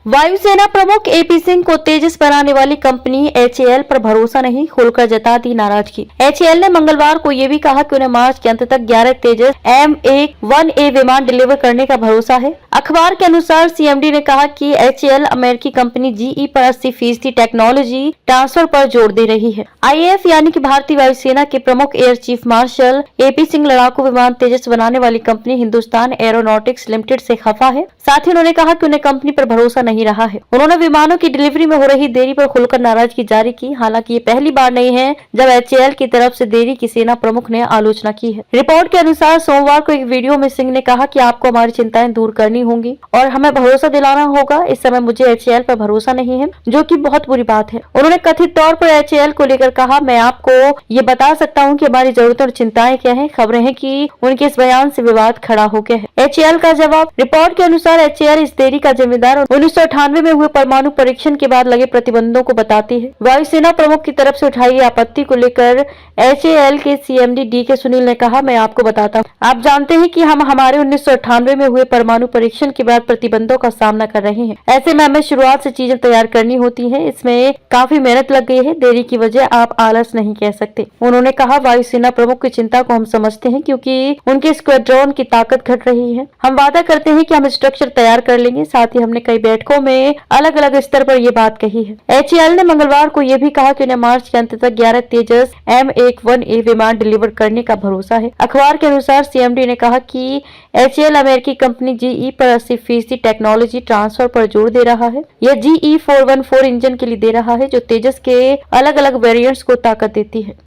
वायुसेना प्रमुख एपी सिंह को तेजस बनाने वाली कंपनी एचएएल पर भरोसा नहीं, खुलकर जता दी नाराजगी। एचएएल ने मंगलवार को ये भी कहा कि उन्हें मार्च के अंत तक 11 तेजस M1A विमान डिलीवर करने का भरोसा है। अखबार के अनुसार सीएमडी ने कहा कि एचएएल अमेरिकी कंपनी जीई पर 80% टेक्नोलॉजी ट्रांसफर पर जोर दे रही है। आईएएफ यानी कि भारतीय वायुसेना के प्रमुख air chief marshal AP Singh लड़ाकू विमान तेजस बनाने वाली कंपनी हिंदुस्तान एरोनॉटिक्स लिमिटेड से खफा है। साथ ही उन्होंने कहा कि उन्हें कंपनी पर भरोसा नहीं रहा है। उन्होंने विमानों की डिलीवरी में हो रही देरी पर खुलकर नाराजगी जारी की। हालांकि ये पहली बार नहीं है जब एचएएल की तरफ से देरी की सेना प्रमुख ने आलोचना की है। रिपोर्ट के अनुसार सोमवार को एक वीडियो में सिंह ने कहा कि आपको हमारी चिंताएं दूर करनी होंगी और हमें भरोसा दिलाना होगा। इस समय मुझे एचएएल पर भरोसा नहीं है, जो कि बहुत बुरी बात है। उन्होंने कथित तौर पर एचएएल को लेकर कहा, मैं आपको ये बता सकता हूँ कि हमारी जरूरतें और चिंताएं क्या है। खबरें हैं कि उनके इस बयान से विवाद खड़ा हो गया है। एचएएल का जवाब। रिपोर्ट के अनुसार एचएएल इस देरी का जिम्मेदार 1998 में हुए परमाणु परीक्षण के बाद लगे प्रतिबंधों को बताती है। वायुसेना प्रमुख की तरफ से उठाई गई आपत्ति को लेकर एचएएल के सीएमडी डीके सुनील ने कहा, मैं आपको बताता हूँ, आप जानते हैं कि हम हमारे 1998 में हुए परमाणु परीक्षण के बाद प्रतिबंधों का सामना कर रहे हैं। ऐसे में हमें शुरुआत से चीजें तैयार करनी होती है। इसमें काफी मेहनत लग गई है। देरी की वजह आप आलस नहीं कह सकते। उन्होंने कहा, वायुसेना प्रमुख की चिंता को हम समझते हैं क्योंकि उनके स्क्वाड्रन की ताकत घट रही है। हम वादा करते हैं कि हम स्ट्रक्चर तैयार कर लेंगे। साथ ही हमने कई बैठकों में अलग अलग स्तर पर यह बात कही है। एचएएल ने मंगलवार को यह भी कहा कि उन्हें मार्च के अंत तक 11 तेजस M1A विमान डिलीवर करने का भरोसा है। अखबार के अनुसार सीएमडी ने कहा कि एचएएल अमेरिकी कंपनी जीई पर 80% टेक्नोलॉजी ट्रांसफर पर जोर दे रहा है। यह GE414 इंजन के लिए दे रहा है, जो तेजस के अलग अलग वेरिएंट्स को ताकत देती है।